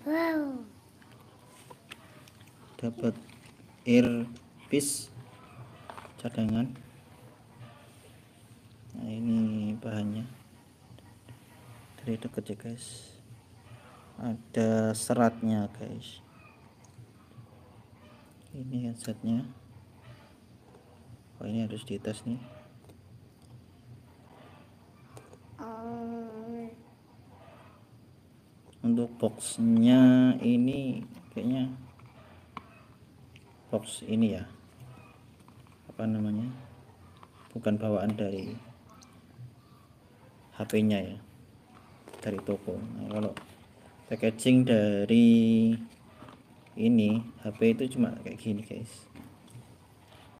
Wow. Dapat earpiece cadangan. Nah, ini bahannya dari deket ya guys, ada seratnya guys. Ini headsetnya. Oh, ini harus dites nih. Untuk boxnya ini kayaknya box ini ya, apa namanya, bukan bawaan dari HP-nya ya, dari toko. Nah, kalau packaging dari ini HP itu cuma kayak gini guys.